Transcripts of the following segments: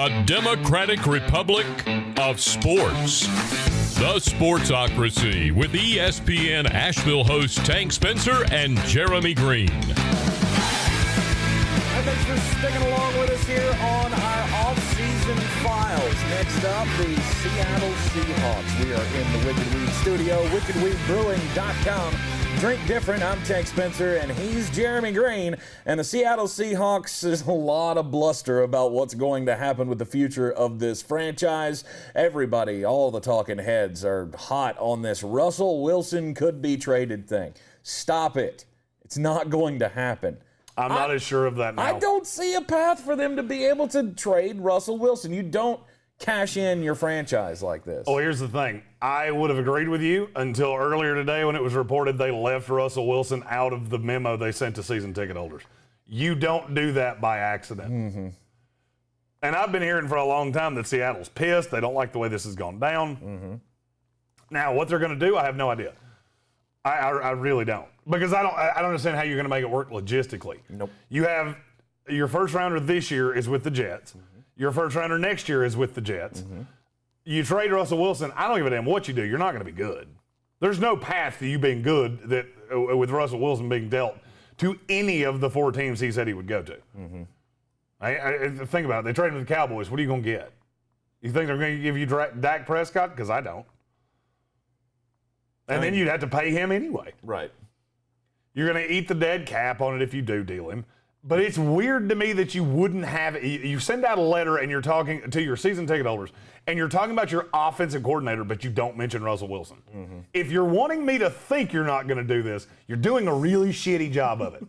A democratic republic of sports. The Sportsocracy with ESPN Asheville hosts Tank Spencer and Jeremy Greene. Thanks for sticking along with us here on our off-season files. Next up, the Seattle Seahawks. We are in the Wicked Weed studio, wickedweedbrewing.com. Drink different. I'm Tank Spencer, and he's Jeremy Greene. And the Seattle Seahawks, there's a lot of bluster about what's going to happen with the future of this franchise. Everybody, all the talking heads are hot on this Russell Wilson could be traded thing. Stop it. It's not going to happen. I'm not as sure of that now. I don't see a path for them to be able to trade Russell Wilson. You don't cash in your franchise like this. Well, here's the thing. I would have agreed with you until earlier today when it was reported they left Russell Wilson out of the memo they sent to season ticket holders. You don't do that by accident. Mm-hmm. And I've been hearing for a long time that Seattle's pissed. They don't like the way this has gone down. Mm-hmm. Now, what they're going to do, I have no idea. I really don't. Because I don't understand how you're going to make it work logistically. Nope. You have your first rounder this year is with the Jets. Mm-hmm. Your first rounder next year is with the Jets. Mm-hmm. You trade Russell Wilson, I don't give a damn what you do. You're not going to be good. There's no path to you being good that with Russell Wilson being dealt to any of the four teams he said he would go to. Mm-hmm. I think about it. They traded with the Cowboys. What are you going to get? You think they're going to give you Dak Prescott? Because I don't. And then you'd have to pay him anyway. Right. You're going to eat the dead cap on it if you do deal him. But it's weird to me that you wouldn't have – you send out a letter and you're talking to your season ticket holders and you're talking about your offensive coordinator, but you don't mention Russell Wilson. Mm-hmm. If you're wanting me to think you're not going to do this, you're doing a really shitty job of it.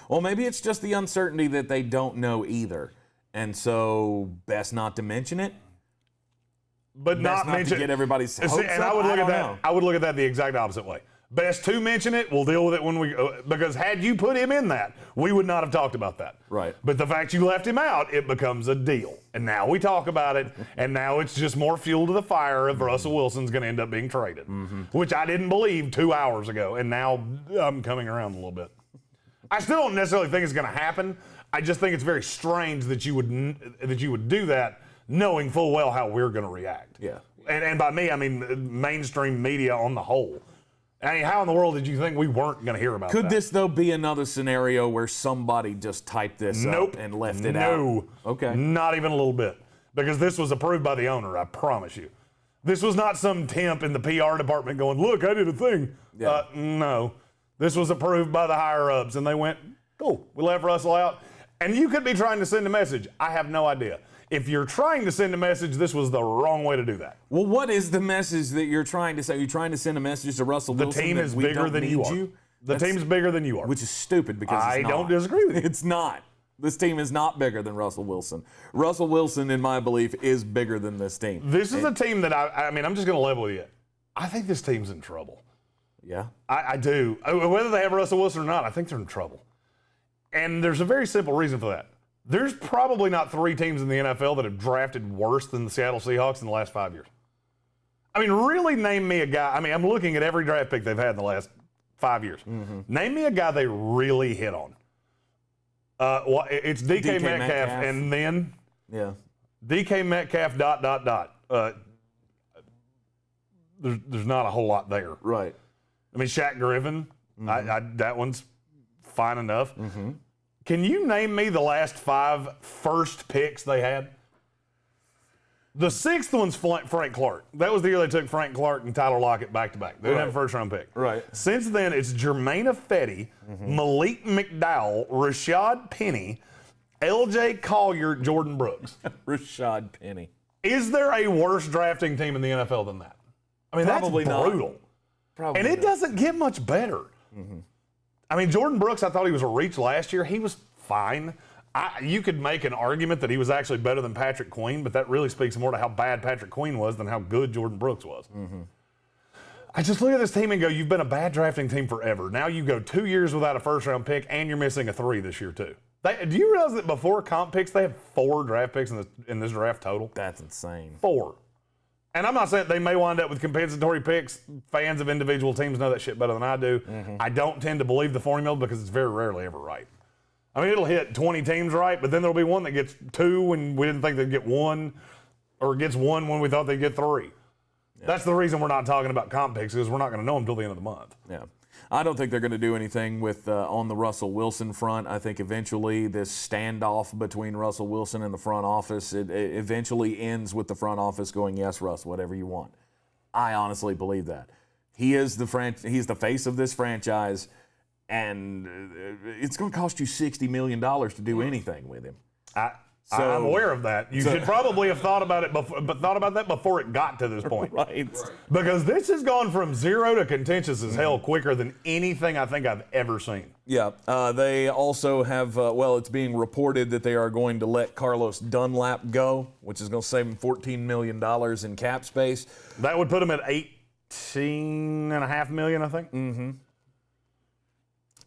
Well, maybe it's just the uncertainty that they don't know either. And so best not to mention it. But best not to get everybody's hopes and up. I would look at that. Know. I would look at that the exact opposite way. Best to mention it. We'll deal with it when we because had you put him in that, we would not have talked about that. Right. But the fact you left him out, it becomes a deal. And now we talk about it, and now it's just more fuel to the fire if Russell Wilson's going to end up being traded, which I didn't believe 2 hours ago, and now I'm coming around a little bit. I still don't necessarily think it's going to happen. I just think it's very strange that you would do that, knowing full well how we're going to react. Yeah. And by me, I mean mainstream media on the whole. I mean, how in the world did you think we weren't going to hear about that? Could this, though, be another scenario where somebody just typed this up and left it out? No. Okay. Not even a little bit. Because this was approved by the owner, I promise you. This was not some temp in the PR department going, look, I did a thing. Yeah. No. This was approved by the higher-ups, and they went, cool, we left Russell out. And you could be trying to send a message. I have no idea. If you're trying to send a message, this was the wrong way to do that. Well, what is the message that you're trying to say? Are you trying to send a message to Russell Wilson? The team is bigger than you are. The team's bigger than you are. Which is stupid because it's not. I don't disagree with you. It's not. This team is not bigger than Russell Wilson. Russell Wilson, in my belief, is bigger than this team. This is a team that I mean, I'm just going to level with you. I think this team's in trouble. Yeah? I do. Whether they have Russell Wilson or not, I think they're in trouble. And there's a very simple reason for that. There's probably not three teams in the NFL that have drafted worse than the Seattle Seahawks in the last 5 years. I mean, really name me a guy. I mean, I'm looking at every draft pick they've had in the last 5 years. Mm-hmm. Name me a guy they really hit on. Well, it's DK Metcalf and then DK Metcalf ... There's not a whole lot there. Right. I mean, Shaq Griffin, that one's fine enough. Mm-hmm. Can you name me the last 5 first picks they had? The 6th one's Frank Clark. That was the year they took Frank Clark and Tyler Lockett back-to-back. They didn't have a first-round pick. Right. Since then, it's Jermaine Ifedi, Malik McDowell, Rashad Penny, L.J. Collier, Jordan Brooks. Rashad Penny. Is there a worse drafting team in the NFL than that? I mean, Probably that's brutal. Not. Probably and it not. doesn't get much better. Mm-hmm. I mean, Jordan Brooks, I thought he was a reach last year. He was fine. You could make an argument that he was actually better than Patrick Queen, but that really speaks more to how bad Patrick Queen was than how good Jordan Brooks was. Mm-hmm. I just look at this team and go, you've been a bad drafting team forever. Now you go 2 years without a first-round pick, and you're missing a 3 this year too. Do you realize that before comp picks, they have 4 draft picks in this draft total? That's insane. 4. And I'm not saying they may wind up with compensatory picks. Fans of individual teams know that shit better than I do. Mm-hmm. I don't tend to believe the formula because it's very rarely ever right. I mean, it'll hit 20 teams right, but then there'll be one that gets 2 when we didn't think they'd get 1, or gets 1 when we thought they'd get 3. Yeah. That's the reason we're not talking about comp picks, because we're not going to know them until the end of the month. Yeah. I don't think they're going to do anything with on the Russell Wilson front. I think eventually this standoff between Russell Wilson and the front office, it eventually ends with the front office going, yes, Russ, whatever you want. I honestly believe that. He's the face of this franchise, and it's going to cost you $60 million to do anything with him. I'm aware of that. You should probably have thought about it before it got to this point. Right. Because this has gone from 0 to contentious as hell quicker than anything I think I've ever seen. Yeah. They also have, it's being reported that they are going to let Carlos Dunlap go, which is going to save them $14 million in cap space. That would put them at $18.5 million, I think. Mm-hmm.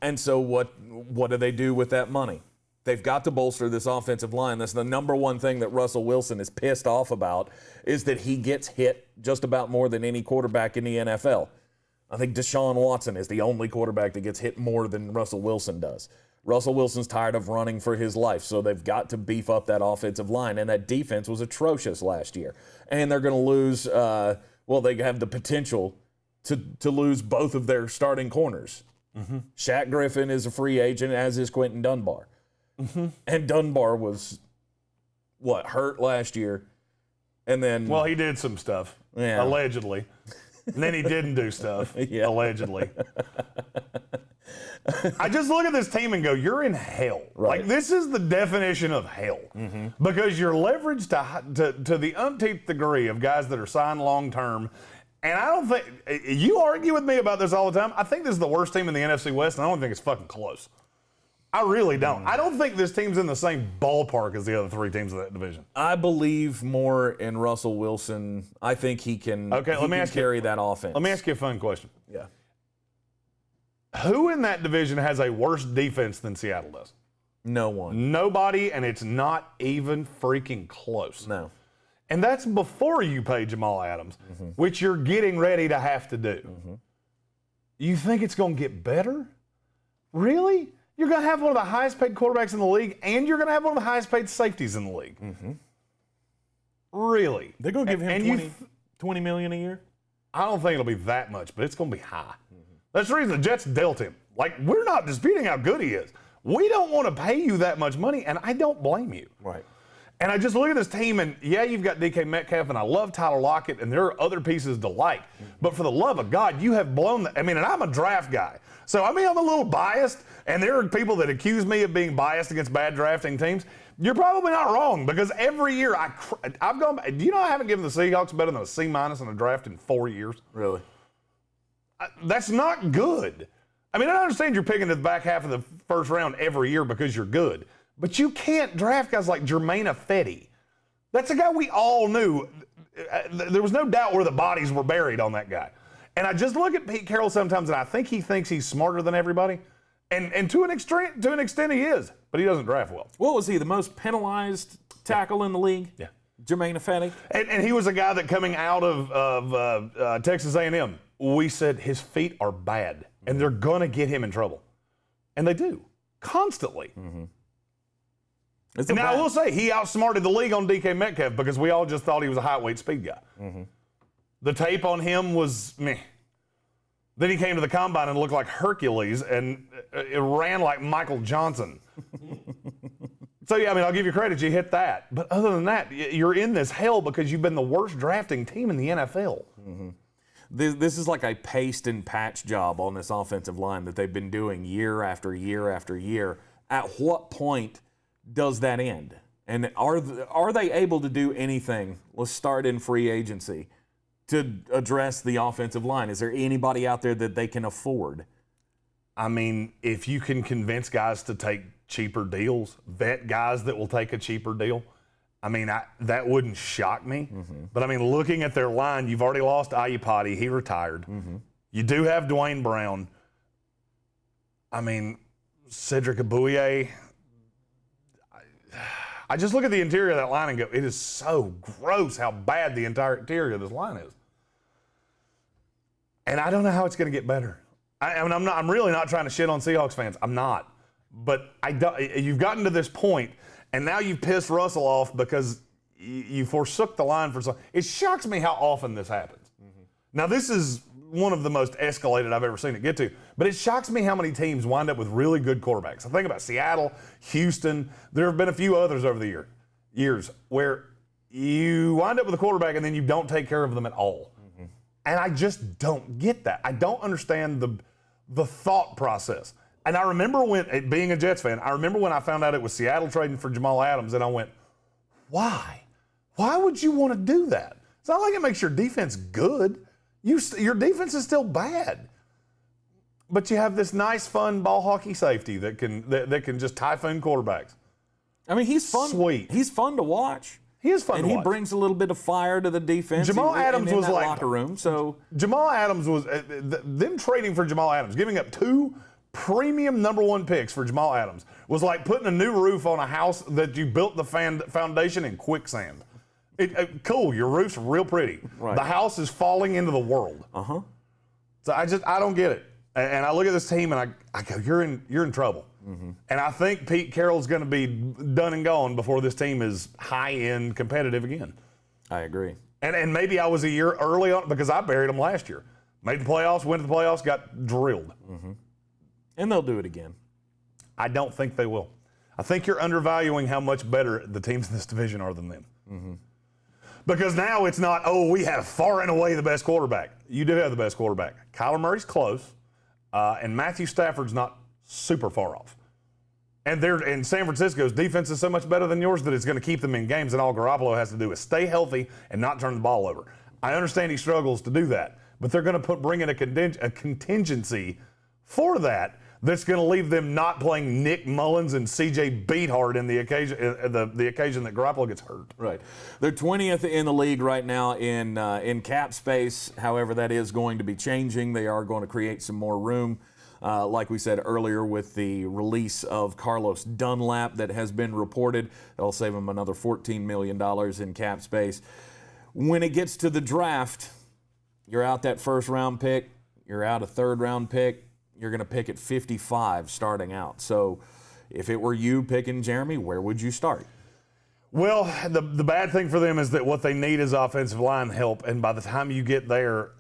And so what do they do with that money? They've got to bolster this offensive line. That's the number one thing that Russell Wilson is pissed off about, is that he gets hit just about more than any quarterback in the NFL. I think Deshaun Watson is the only quarterback that gets hit more than Russell Wilson does. Russell Wilson's tired of running for his life, so they've got to beef up that offensive line, and that defense was atrocious last year. And they're going to lose, they have the potential to lose both of their starting corners. Mm-hmm. Shaq Griffin is a free agent, as is Quentin Dunbar. Mm-hmm. And Dunbar was, hurt last year. And then... Well, he did some stuff, allegedly. And then he didn't do stuff, allegedly. I just look at this team and go, you're in hell. Right. Like, this is the definition of hell. Mm-hmm. Because you're leveraged to the umpteenth degree of guys that are signed long-term. And I don't think... You argue with me about this all the time. I think this is the worst team in the NFC West, and I don't think it's fucking close. I really don't. I don't think this team's in the same ballpark as the other 3 teams of that division. I believe more in Russell Wilson. I think he can, carry that offense. Let me ask you a fun question. Yeah. Who in that division has a worse defense than Seattle does? No one. Nobody, and it's not even freaking close. No. And that's before you pay Jamal Adams, which you're getting ready to have to do. Mm-hmm. You think it's going to get better? Really? You're going to have one of the highest paid quarterbacks in the league, and you're going to have one of the highest paid safeties in the league. Mm-hmm. Really? They're going to give him $20 million a year? I don't think it'll be that much, but it's going to be high. Mm-hmm. That's the reason the Jets dealt him. Like, we're not disputing how good he is. We don't want to pay you that much money, and I don't blame you. Right. And I just look at this team, and you've got DK Metcalf, and I love Tyler Lockett, and there are other pieces to like. But for the love of God, you have blown and I'm a draft guy. So, I'm a little biased, and there are people that accuse me of being biased against bad drafting teams. You're probably not wrong, because every year I've gone. Do you know I haven't given the Seahawks better than a C- in a draft in 4 years? Really? That's not good. I understand you're picking the back half of the first round every year because you're good. But you can't draft guys like Jermaine Ifedi. That's a guy we all knew. There was no doubt where the bodies were buried on that guy. And I just look at Pete Carroll sometimes, and I think he thinks he's smarter than everybody. And to an extent he is, but he doesn't draft well. What was he, the most penalized tackle in the league? Yeah. Jermaine Ifedi? And he was a guy that coming out of Texas A&M, we said his feet are bad, and they're going to get him in trouble. And they do, constantly. Mm-hmm. And now I will say, he outsmarted the league on DK Metcalf because we all just thought he was a height-weight speed guy. Mm-hmm. The tape on him was meh. Then he came to the combine and looked like Hercules, and it ran like Michael Johnson. So, I'll give you credit, you hit that. But other than that, you're in this hell because you've been the worst drafting team in the NFL. Mm-hmm. This is like a paste and patch job on this offensive line that they've been doing year after year after year. At what point does that end? And are they able to do anything? Let's start in free agency to address the offensive line. Is there anybody out there that they can afford? If you can convince guys to take cheaper deals, vet guys that will take a cheaper deal, that wouldn't shock me. Mm-hmm. But looking at their line, you've already lost Ayupati. He retired. Mm-hmm. You do have Dwayne Brown. Cedric Abuye. I just look at the interior of that line and go, it is so gross how bad the entire interior of this line is. And I don't know how it's going to get better. I'm really not trying to shit on Seahawks fans. I'm not. But you've gotten to this point, and now you've pissed Russell off because you forsook the line for something. It shocks me how often this happens. Mm-hmm. Now, this is one of the most escalated I've ever seen it get to, but it shocks me how many teams wind up with really good quarterbacks. I think about Seattle, Houston. There have been a few others over the years where you wind up with a quarterback and then you don't take care of them at all. Mm-hmm. And I just don't get that. I don't understand the thought process. And I remember when, being a Jets fan, I remember when I found out it was Seattle trading for Jamal Adams, and I went, why? Why would you want to do that? It's not like it makes your defense good. Your defense is still bad. But you have this nice, fun ball hockey safety that can just typhoon quarterbacks. I mean, he's fun. Sweet. He's fun to watch. He is fun to watch. And he brings a little bit of fire to the defense. Jamal Adams was in that like locker room. So Jamal Adams was them trading for Jamal Adams, giving up 2 premium number 1 picks for Jamal Adams was like putting a new roof on a house that you built the foundation in quicksand. Cool, your roof's real pretty. Right. The house is falling into the world. Uh-huh. So I don't get it. And I look at this team and I go, you're in trouble. Mm-hmm. And I think Pete Carroll's going to be done and gone before this team is high-end competitive again. I agree. And maybe I was a year early on because I buried them last year. Made the playoffs, went to the playoffs, got drilled. Mm-hmm. And they'll do it again. I don't think they will. I think you're undervaluing how much better the teams in this division are than them. Mm-hmm. Because now it's not, we have far and away the best quarterback. You do have the best quarterback. Kyler Murray's close, and Matthew Stafford's not super far off. And San Francisco's defense is so much better than yours that it's going to keep them in games, and all Garoppolo has to do is stay healthy and not turn the ball over. I understand he struggles to do that, but they're going to bring in a contingency for that that's going to leave them not playing Nick Mullins and C.J. Beathard in the occasion that Garoppolo gets hurt. Right. They're 20th in the league right now in cap space. However, that is going to be changing. They are going to create some more room, like we said earlier, with the release of Carlos Dunlap that has been reported. That'll save them another $14 million in cap space. When it gets to the draft, you're out that first-round pick. You're out a third-round pick. You're going to pick at 55 starting out. So if it were you picking Jeremy, where would you start? Well, the bad thing for them is that what they need is offensive line help. And by the time you get there,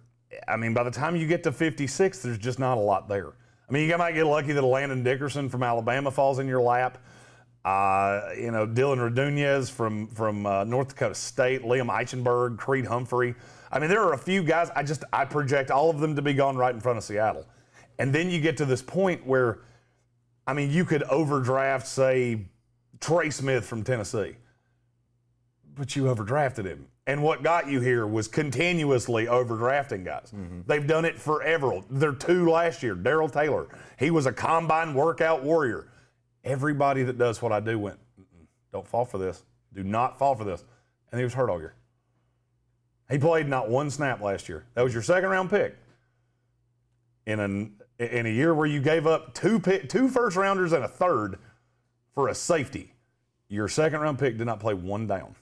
by the time you get to 56, there's just not a lot there. I mean, you might get lucky that Landon Dickerson from Alabama falls in your lap. Dylan Radunez from North Dakota State, Liam Eichenberg, Creed Humphrey. I mean, there are a few guys. I project all of them to be gone right in front of Seattle. And then you get to this point where, you could overdraft, say, Trey Smith from Tennessee. But you overdrafted him. And what got you here was continuously overdrafting guys. Mm-hmm. They've done it forever. They're 2 last year. Darrell Taylor. He was a combine workout warrior. Everybody that does what I do went, don't fall for this. Do not fall for this. And he was hurt all year. He played not 1 snap last year. That was your second-round pick. In a year where you gave up 2 first-rounders and a third for a safety, your second-round pick did not play 1 down.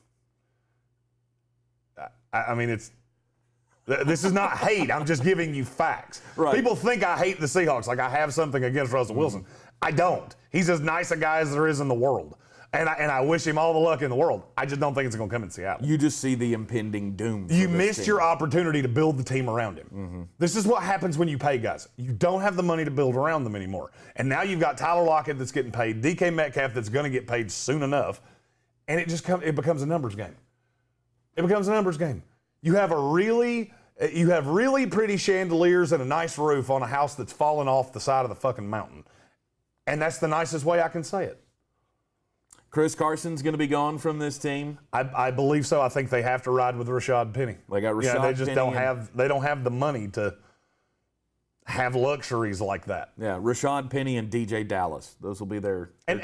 This is not hate. I'm just giving you facts. Right. People think I hate the Seahawks, like I have something against Russell Wilson. I don't. He's as nice a guy as there is in the world. And I wish him all the luck in the world. I just don't think it's going to come in Seattle. You just see the impending doom. You missed your opportunity to build the team around him. Mm-hmm. This is what happens when you pay guys. You don't have the money to build around them anymore. And now you've got Tyler Lockett that's getting paid, DK Metcalf that's going to get paid soon enough, and it becomes a numbers game. It becomes a numbers game. You have really pretty chandeliers and a nice roof on a house that's fallen off the side of the fucking mountain. And that's the nicest way I can say it. Chris Carson's going to be gone from this team? I believe so. I think they have to ride with Rashad Penny. They got Rashad Penny. They just don't have the money to have luxuries like that. Yeah, Rashad Penny and DJ Dallas. Those will be their and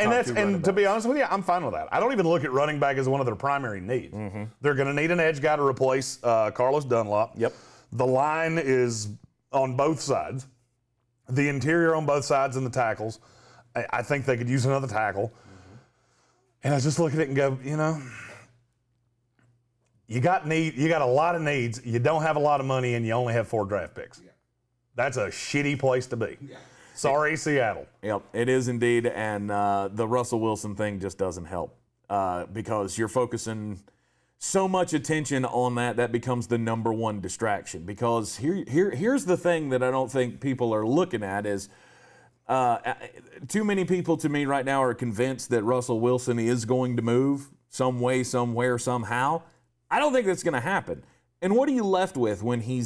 to be honest with you, I'm fine with that. I don't even look at running back as one of their primary needs. Mm-hmm. They're going to need an edge guy to replace Carlos Dunlap. Yep. The line is on both sides. The interior on both sides and the tackles. I think they could use another tackle. And I just look at it and go, you got a lot of needs. You don't have a lot of money, and you only have 4 draft picks. Yeah. That's a shitty place to be. Yeah. Sorry, Seattle. Yep, it is indeed, and the Russell Wilson thing just doesn't help because you're focusing so much attention on that becomes the number one distraction. Because here's the thing that I don't think people are looking at is too many people to me right now are convinced that Russell Wilson is going to move some way, somewhere, somehow. I don't think that's going to happen. And what are you left with when he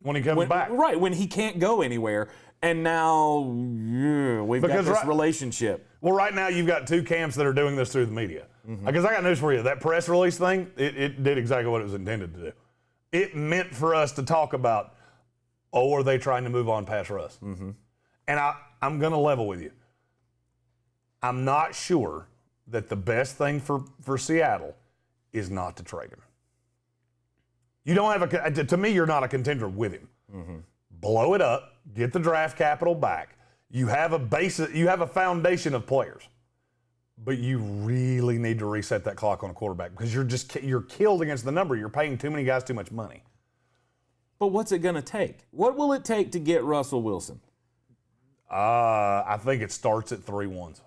comes back? Right, when he can't go anywhere. And now we've got this relationship. Well, right now you've got two camps that are doing this through the media. Because I got news for you. That press release thing, it did exactly what it was intended to do. It meant for us to talk about, are they trying to move on past Russ? And I'm going to level with you. I'm not sure that the best thing for Seattle is not to trade him. You don't have to me, you're not a contender with him. Blow it up, get the draft capital back. You have a foundation of players, but you really need to reset that clock on a quarterback because you're killed against the number. You're paying too many guys too much money. But what's it going to take? What will it take to get Russell Wilson? I think it starts at 3 1s.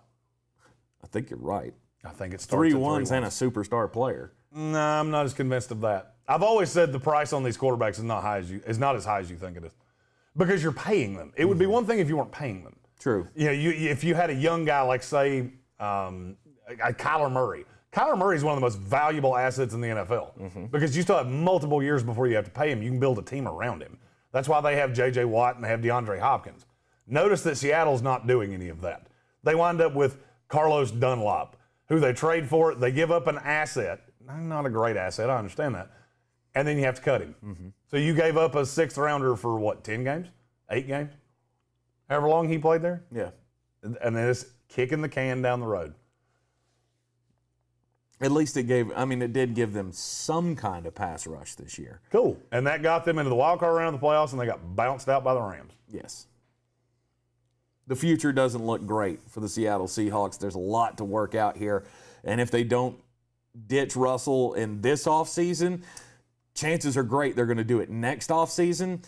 I think you're right. I think it starts 3 at 1s and a superstar player. No, I'm not as convinced of that. I've always said the price on these quarterbacks is not as high as you think it is, because you're paying them. It would be one thing if you weren't paying them. True. If you had a young guy like, say, Kyler Murray. Kyler Murray is one of the most valuable assets in the NFL because you still have multiple years before you have to pay him. You can build a team around him. That's why they have J.J. Watt and they have DeAndre Hopkins. Notice that Seattle's not doing any of that. They wind up with Carlos Dunlap, who they trade for. They give up an asset. Not a great asset, I understand that. And then you have to cut him. So you gave up a 6th rounder for what, 10 games? 8 games? However long he played there? Yeah. And then it's kicking the can down the road. At least it did give them some kind of pass rush this year. Cool. And that got them into the wild card round of the playoffs, and they got bounced out by the Rams. Yes. The future doesn't look great for the Seattle Seahawks. There's a lot to work out here. And if they don't ditch Russell in this offseason, chances are great they're going to do it next offseason.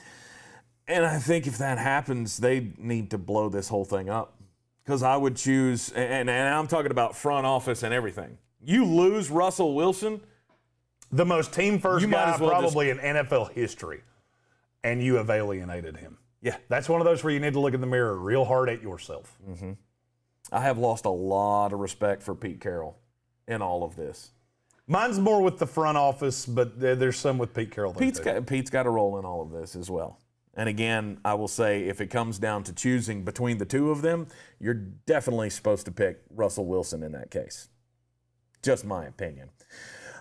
And I think if that happens, they need to blow this whole thing up. Because I would choose, and I'm talking about front office and everything. You lose Russell Wilson, the most team-first guy probably in NFL history, and you have alienated him. Yeah, that's one of those where you need to look in the mirror real hard at yourself. I have lost a lot of respect for Pete Carroll in all of this. Mine's more with the front office, but there's some with Pete Carroll. Pete's got a role in all of this as well. And again, I will say, if it comes down to choosing between the two of them, you're definitely supposed to pick Russell Wilson in that case. Just my opinion.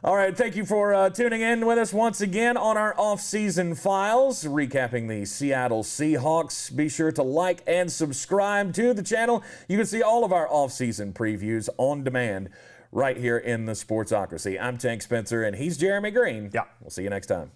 All right, thank you for tuning in with us once again on our off-season files, recapping the Seattle Seahawks. Be sure to like and subscribe to the channel. You can see all of our off-season previews on demand right here in the Sportsocracy. I'm Tank Spencer, and he's Jeremy Greene. Yeah. We'll see you next time.